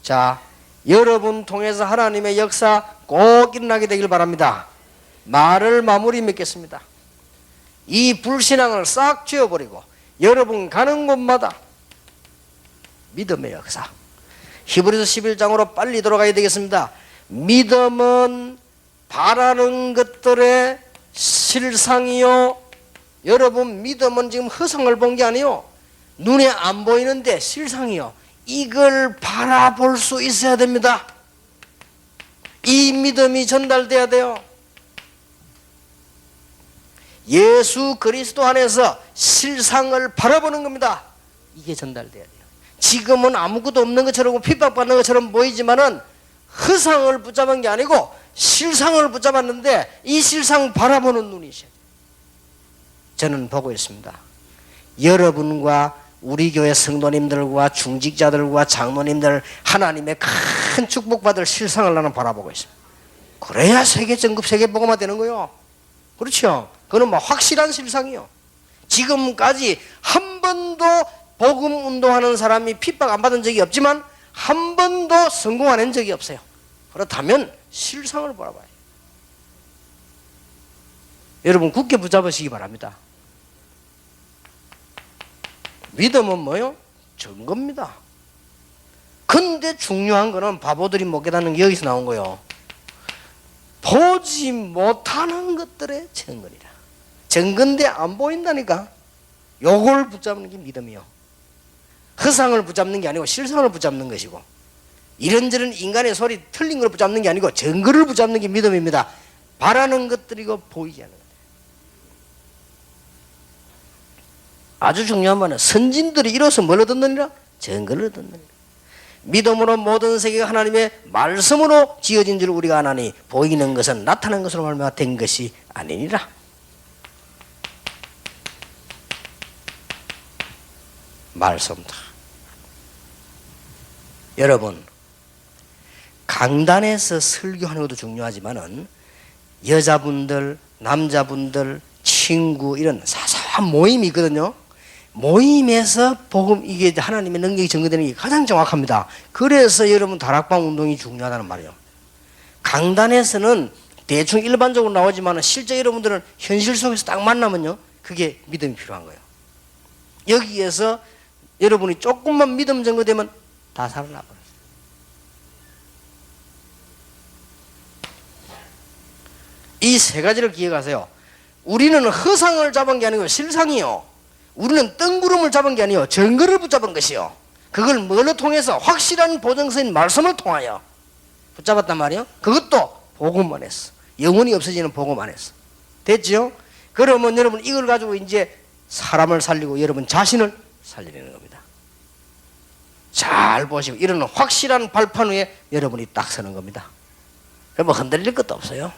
자, 여러분 통해서 하나님의 역사 꼭 일어나게 되길 바랍니다. 말을 마무리 맺겠습니다. 이 불신앙을 싹 지워버리고 여러분 가는 곳마다 믿음의 역사, 히브리서 11장으로 빨리 돌아가야 되겠습니다. 믿음은 바라는 것들의 실상이요. 여러분 믿음은 지금 허상을 본 게 아니요, 눈에 안 보이는데 실상이요. 이걸 바라볼 수 있어야 됩니다. 이 믿음이 전달돼야 돼요. 예수 그리스도 안에서 실상을 바라보는 겁니다. 이게 전달돼야 돼요. 지금은 아무것도 없는 것처럼 핍박받는 것처럼 보이지만은 허상을 붙잡은 게 아니고 실상을 붙잡았는데 이 실상 바라보는 눈이셔야 돼요. 저는 보고 있습니다. 여러분과 우리 교회 성도님들과 중직자들과 장로님들 하나님의 큰 축복받을 실상을 나는 바라보고 있습니다. 그래야 세계 전급 세계 복음화 되는 거요. 그렇죠? 그건 뭐 확실한 실상이요. 지금까지 한 번도 복음 운동하는 사람이 핍박 안 받은 적이 없지만 한 번도 성공 안 한 적이 없어요. 그렇다면 실상을 바라봐요. 여러분 굳게 붙잡으시기 바랍니다. 믿음은 뭐요? 증거입니다. 근데 중요한 거는 바보들이 못 깨닫는 게 여기서 나온 거예요. 보지 못하는 것들의 증거니라. 증거인데 안 보인다니까. 요걸 붙잡는 게 믿음이요. 허상을 붙잡는 게 아니고 실상을 붙잡는 것이고, 이런저런 인간의 소리 틀린 걸 붙잡는 게 아니고 증거를 붙잡는 게 믿음입니다. 바라는 것들이고 보이지 않는 것. 아주 중요한 말은 선진들이 이로써 뭘 얻었느니라? 증거를 얻었느니라. 믿음으로 모든 세계가 하나님의 말씀으로 지어진 줄 우리가 아나니 보이는 것은 나타난 것으로 말미암아 된 것이 아니니라. 말씀다. 여러분, 강단에서 설교하는 것도 중요하지만은 여자분들, 남자분들, 친구 이런 사소한 모임이 있거든요. 모임에서 복음, 이게 하나님의 능력이 증거되는 게 가장 정확합니다. 그래서 여러분 다락방 운동이 중요하다는 말이에요. 강단에서는 대충 일반적으로 나오지만 실제 여러분들은 현실 속에서 딱 만나면요, 그게 믿음이 필요한 거예요. 여기에서 여러분이 조금만 믿음 증거되면 다 살아나 버려요. 이 세 가지를 기억하세요. 우리는 허상을 잡은 게 아니고 실상이요. 우리는 뜬구름을 잡은 게 아니요, 증거를 붙잡은 것이요. 그걸 뭘로 통해서? 확실한 보증서인 말씀을 통하여 붙잡았단 말이에요. 그것도 복음 안에서, 영원히 없어지는 복음 안에서. 됐죠? 그러면 여러분 이걸 가지고 이제 사람을 살리고 여러분 자신을 살리는 겁니다. 잘 보시고 이런 확실한 발판 위에 여러분이 딱 서는 겁니다. 그럼 흔들릴 것도 없어요.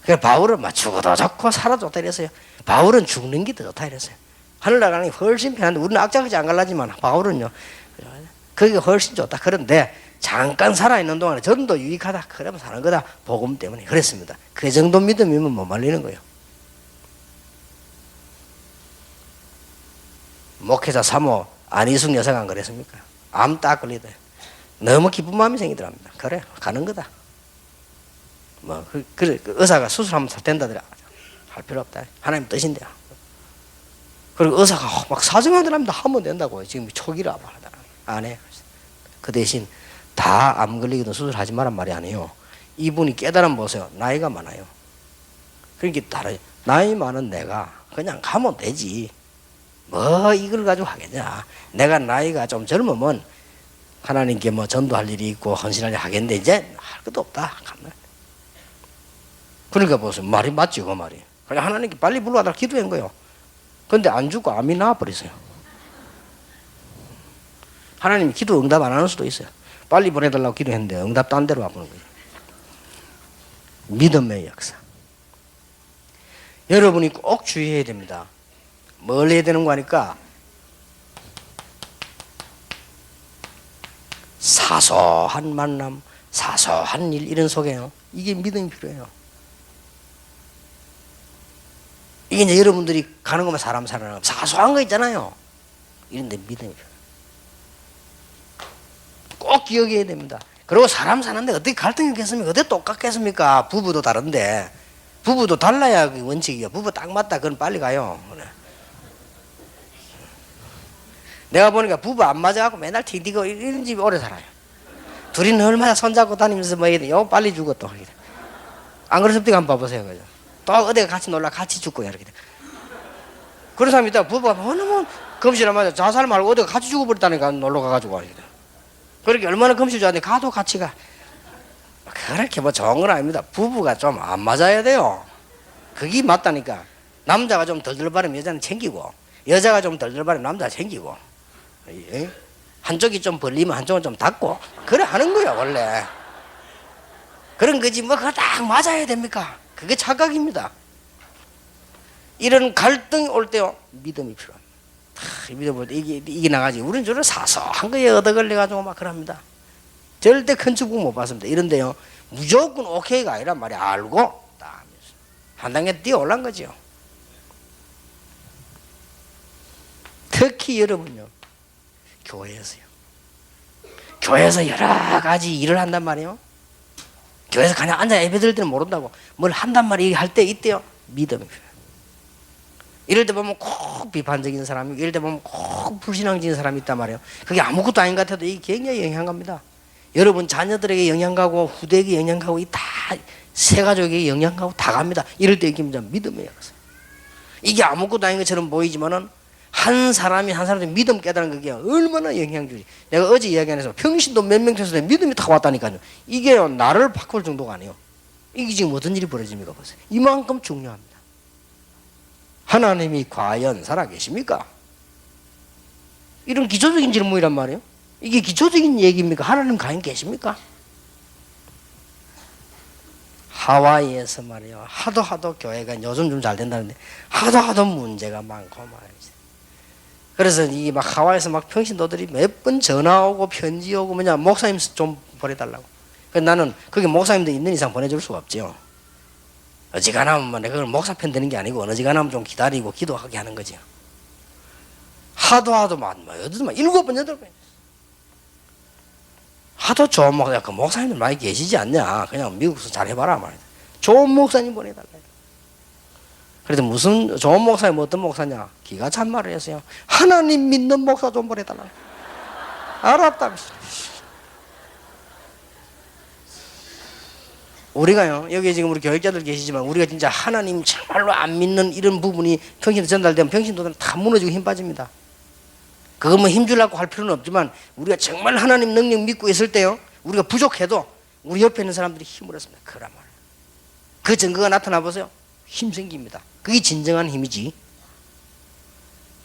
그래서 바울은 막 죽어도 좋고 살아도 좋다 이랬어요. 바울은 죽는 게 더 좋다 이랬어요. 하늘 나가는 게 훨씬 편한데 우리는 악착같이 안 갈라지만 바울은요, 그게 훨씬 좋다. 그런데 잠깐 살아있는 동안에 전도 유익하다. 그러면 사는 거다. 복음 때문에 그랬습니다. 그 정도 믿음이면 못 말리는 거예요. 목회자 3호 안희숙 여사가 안 그랬습니까? 암 딱 걸리대. 너무 기쁜 마음이 생기더랍니다. 그래, 가는 거다. 그래, 의사가 수술하면 잘 된다더라. 할 필요 없다. 하나님 뜻인데요. 그리고 의사가 막 사정하더랍니다. 하면 된다고. 지금 초기라 하더라. 안 해. 그 대신 다 암 걸리거든 수술하지 말란 말이 아니에요. 이분이 깨달음 보세요. 나이가 많아요. 그러니까 다르죠. 나이 많은 내가 그냥 가면 되지. 뭐 이걸 가지고 하겠냐. 내가 나이가 좀 젊으면 하나님께 뭐 전도할 일이 있고 헌신할 일 하겠는데 이제 할 것도 없다. 그러니까 보세요. 말이 맞지 그 말이. 그냥 하나님께 빨리 불러와달라 기도한 거예요. 근데 안 죽고 암이 나와버렸어요. 하나님이 기도 응답 안 하는 수도 있어요. 빨리 보내달라고 기도했는데 응답 딴 데로 와보는 거예요. 믿음의 역사. 여러분이 꼭 주의해야 됩니다. 뭘 해야 되는 거 하니까 사소한 만남, 사소한 일 이런 속에요. 이게 믿음이 필요해요. 이게 이제 여러분들이 가는 거면 사람 살아나는 거 사소한 거 있잖아요. 이런데 믿음이 필요해요. 꼭 기억해야 됩니다. 그리고 사람 사는데 어떻게 갈등이 있겠습니까? 어떻게 똑같겠습니까? 부부도 다른데 부부도 달라야 그 원칙이야. 부부 딱 맞다 그건 빨리 가요. 내가 보니까 부부 안 맞아갖고 맨날 튕기고 이런 집이 오래 살아요. 둘이는 얼마나 손잡고 다니면서 뭐 이래. 요 빨리 죽어 또. 안 그러십니까? 한번 봐보세요. 그죠? 또 어디가 같이 놀라 같이 죽고 이렇게. 그런 사람이 있다. 부부가 뭐 금실 안 맞아. 자살 말고 어디가 같이 죽어버렸다니까 놀러 가가지고. 그렇게 얼마나 금실 좋아하는데 가도 같이 가. 그렇게 뭐 좋은 건 아닙니다. 부부가 좀 안 맞아야 돼요. 그게 맞다니까. 남자가 좀 덜덜 바르면 여자는 챙기고, 여자가 좀 덜덜 바르면 남자가 챙기고, 한쪽이 좀 벌리면 한쪽은 좀 닫고, 그래 하는 거야 원래. 그런 거지 뭐 그거 딱 맞아야 됩니까? 그게 착각입니다. 이런 갈등이 올 때요 믿음이 필요합니다. 믿어볼 때 이게 나가지. 우리는 저를 사소한 거에 얻어걸려가지고 막 그럽니다. 절대 큰 축복 못 받습니다. 이런데요, 무조건 오케이가 아니란 말이 알고 딱 한 단계 뛰어 올란 거죠. 특히 여러분요, 교회에서요. 교회에서 여러 가지 일을 한단 말이에요. 교회에서 그냥 앉아 예배 드릴 때는 모른다고 뭘 한단 말이 할 때 있대요. 믿음이 필요해요. 이럴 때 보면 꼭 비판적인 사람이고, 이럴 때 보면 꼭 불신앙적인 사람이 있단 말이에요. 그게 아무것도 아닌 것 같아도 이게 굉장히 영향 갑니다. 여러분 자녀들에게 영향 가고, 후대에게 영향 가고, 이 다 세 가족에게 영향 가고 다 갑니다. 이럴 때 이게 믿음이에요. 이게 아무것도 아닌 것처럼 보이지만은 한 사람한테 믿음 깨달은 그게 얼마나 영향 주지. 내가 어제 이야기 안 해서 평신도 몇 명 됐을 때 믿음이 다 왔다니까요. 이게요, 나를 바꿀 정도가 아니에요. 이게 지금 어떤 일이 벌어집니까? 보세요. 이만큼 중요합니다. 하나님이 과연 살아계십니까? 이런 기초적인 질문이란 말이에요. 이게 기초적인 얘기입니까? 하나님 과연 계십니까? 하와이에서 말이에요, 하도 교회가 요즘 좀 잘 된다는데 하도 문제가 많고 말이지. 그래서 이 막 하와이에서 막 평신도들이 몇 번 전화 오고 편지 오고 뭐냐, 목사님 좀 보내달라고. 그래서 나는 거기 목사님도 있는 이상 보내줄 수가 없죠. 어지간하면 내가 그걸 목사 편 되는 게 아니고, 어지간하면 좀 기다리고 기도하게 하는 거죠. 하도 막 7번 8번 하도 좋은 목사, 그 목사님들 많이 계시지 않냐, 그냥 미국에서 잘 해봐라 말이야. 좋은 목사님 보내달라. 그래도 무슨 좋은 목사님, 어떤 목사냐, 기가 찬 말을 했어요. 하나님 믿는 목사 좀 보내달라. 알았다. 우리가요, 여기 지금 우리 교육자들 계시지만, 우리가 진짜 하나님 정말로 안 믿는 이런 부분이 평신도 전달되면 평신도들은 다 무너지고 힘 빠집니다. 그거 뭐 힘주려고 할 필요는 없지만, 우리가 정말 하나님 능력 믿고 있을 때요, 우리가 부족해도 우리 옆에 있는 사람들이 힘을 얻습니다. 그란 말이에요. 그 증거가 나타나 보세요. 힘 생깁니다. 그게 진정한 힘이지.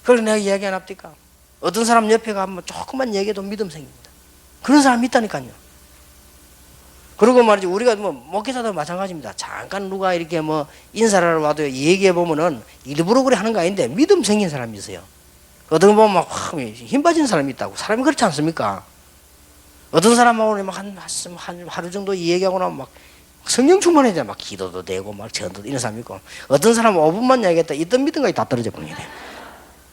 그래서 내가 이야기 안 합니까? 어떤 사람 옆에 가면 조금만 얘기해도 믿음 생깁니다. 그런 사람이 있다니까요. 그리고 말이죠, 우리가 뭐 목회자도 마찬가지입니다. 잠깐 누가 이렇게 뭐 인사를 하러 와도 얘기해 보면은 일부러 그래 하는 거 아닌데 믿음 생긴 사람이 있어요. 어떤 거 보면 막 힘 빠진 사람이 있다고. 사람이 그렇지 않습니까? 어떤 사람하고는 막 하루 정도 얘기하고 나면 막 성령 충만해져. 막 기도도 되고 막 전도도, 이런 사람이 있고, 어떤 사람은 5분만 얘기했다 있던 믿음까지 다 떨어져 버리게 돼.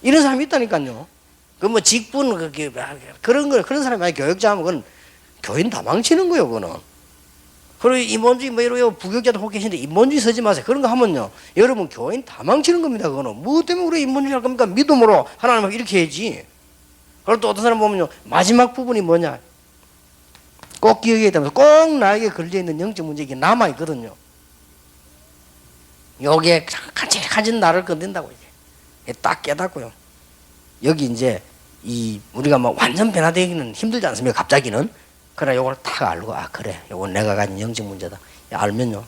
이런 사람이 있다니까요. 그 뭐 직분 그런 사람이 만약 교육자하면 그건 교인 다 망치는 거예요. 그거는. 그리고 인본주의 뭐 이러요, 부교육자도 혹 계신데 인본주의 서지 마세요. 그런 거 하면요, 여러분 교인 다 망치는 겁니다. 그거는 뭐 때문에 우리 인본주의 할 겁니까? 믿음으로 하나님 이렇게 해야지. 그리고 또 어떤 사람 보면요, 마지막 부분이 뭐냐, 꼭 기억해야 되면서 꼭 나에게 걸려있는 영적 문제가 남아있거든요. 요게 간질간질 나를 건든다고, 이게 딱 깨닫고요. 여기 이제 우리가 뭐 완전 변화되기는 힘들지 않습니까? 갑자기는. 그래, 요걸 딱 알고, 아, 그래, 요건 내가 가진 영적 문제다. 알면요,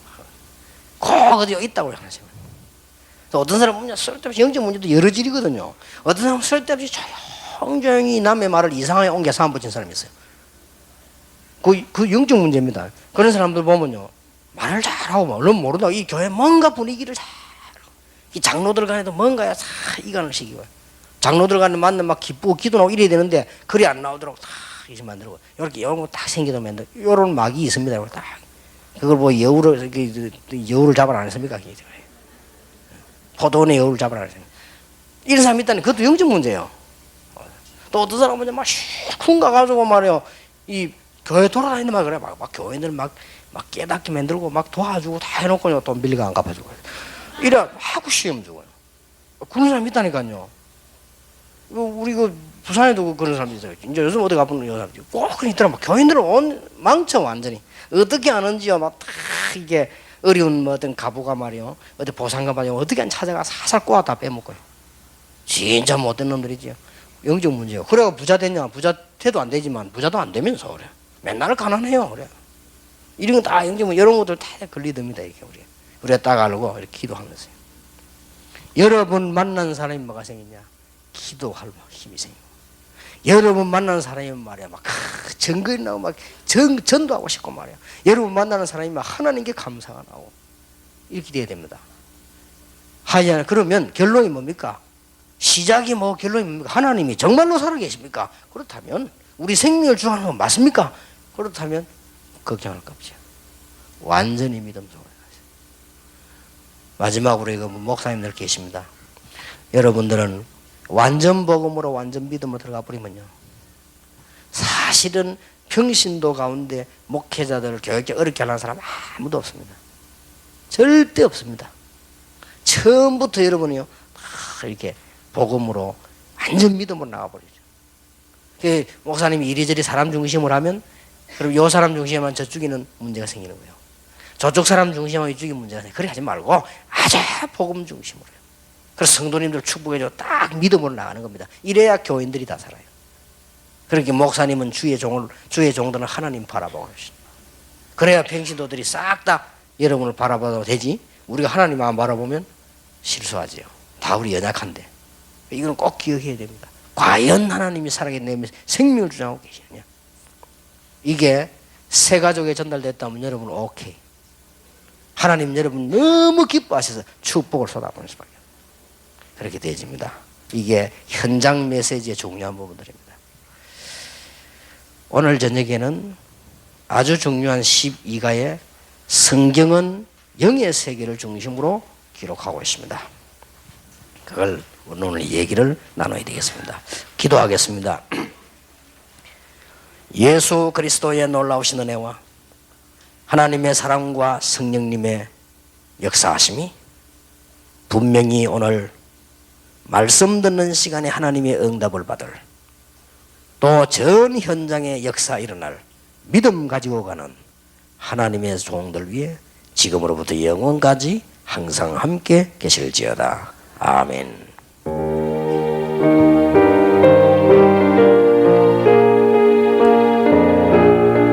꼭 어디 있다고 하세요. 또 어떤 사람 보면 쓸데없이 영적 문제도 여러 질이거든요. 어떤 사람은 쓸데없이 조용히 남의 말을 이상하게 옮겨 사람 붙인 사람이 있어요. 그 영적 문제입니다. 그런 사람들 보면요, 말을 잘하고 막 얼른 모른다고, 이 교회 뭔가 분위기를 잘하고, 이 장로들 간에도 뭔가야 다 이간을 시키고, 장로들 간에 만나면 막 기쁘고 기도하고 이래야 되는데 글이 안 나오도록 다 이렇게 만들고, 이렇게 이런 거 딱 생기도 만들, 이런 막이 있습니다. 딱 그걸 뭐 여우를 잡아라 안 했습니까? 포도원의 여우를 잡아라 안 했습니까? 이런 사람이 있다니, 그것도 영적 문제예요. 또 어떤 사람은 막 시쿵 가가지고 말이요, 이 교회 돌아다니는 막 그래, 막 교회들 막 깨닫게 만들고 막 도와주고 다 해놓고요, 돈 빌리가 안 갚아주고 이래 하고 시험 주고요. 그런 사람이 있다니까요. 우리 부산에도 그런 사람이 있어요. 이제 요즘 어디 가보는 사람이 꼭 그런 있더라. 막 교인들은 망쳐 완전히. 어떻게 하는지요, 막 다 이게 어려운 뭐 어떤 가부가 말이요, 어디 보상가 말이요, 어떻게 안 찾아가 사살 꼬아 다 빼먹고요. 진짜 못된 놈들이지요. 영적 문제요. 그래가 부자 됐냐? 부자 돼도 안 되지만 부자도 안 되면서 그래. 맨날 가난해요. 그래. 이런 거 다 영적 문제, 이런 것들 다 걸리듭니다. 이게 우리가 딱 알고 이렇게 기도하면서요. 여러분 만난 사람이 뭐가 생기냐? 기도할 힘이 생기고, 여러분 만나는 사람이 말이야 막 정거리 나고 막 전도하고 싶고 말이야. 여러분 만나는 사람이 막 하나님께 감사가 나오고 이렇게 돼야 됩니다. 하지 않아. 그러면 결론이 뭡니까? 시작이 뭐 결론이 하나님이 정말로 살아계십니까? 그렇다면 우리 생명을 주하는 건 맞습니까? 그렇다면 걱정할 거 없죠. 완전히 믿음 속으로 가세요. 마지막으로 이거 목사님들 계십니다. 여러분들은 완전 복음으로 완전 믿음으로 들어가 버리면요, 사실은 평신도 가운데 목회자들을 교육적 어렵게 하는 사람 아무도 없습니다. 절대 없습니다. 처음부터 여러분이요 다 이렇게 복음으로 완전 믿음으로 나가버리죠. 목사님이 이리저리 사람 중심으로 하면, 그럼 요 사람 중심에만 저쪽에는 문제가 생기는 거예요. 저쪽 사람 중심으로 이쪽에 문제가 생겨요. 그렇게 하지 말고 아주 복음 중심으로 해요. 그래서 성도님들 축복해줘 딱 믿음으로 나가는 겁니다. 이래야 교인들이 다 살아요. 그렇게 목사님은 주의 종들은 하나님 바라보고 계십니다. 그래야 평신도들이 싹 다 여러분을 바라봐도 되지, 우리가 하나님만 바라보면 실수하지요. 다 우리 연약한데. 이건 꼭 기억해야 됩니다. 과연 하나님이 살아계신 생명을 주장하고 계시느냐. 이게 새 가족에 전달됐다면 여러분 오케이. 하나님 여러분 너무 기뻐하셔서 축복을 쏟아보는 수밖에 없어요. 그렇게 되어집니다. 이게 현장 메시지의 중요한 부분들입니다. 오늘 저녁에는 아주 중요한 12가의 성경은 영의 세계를 중심으로 기록하고 있습니다. 그걸 오늘 얘기를 나눠야 되겠습니다. 기도하겠습니다. 예수 그리스도의 놀라우신 은혜와 하나님의 사랑과 성령님의 역사하심이 분명히 오늘 말씀 듣는 시간에 하나님의 응답을 받을, 또 전 현장의 역사 일어날 믿음 가지고 가는 하나님의 종들 위해 지금으로부터 영원까지 항상 함께 계실지어다. 아멘.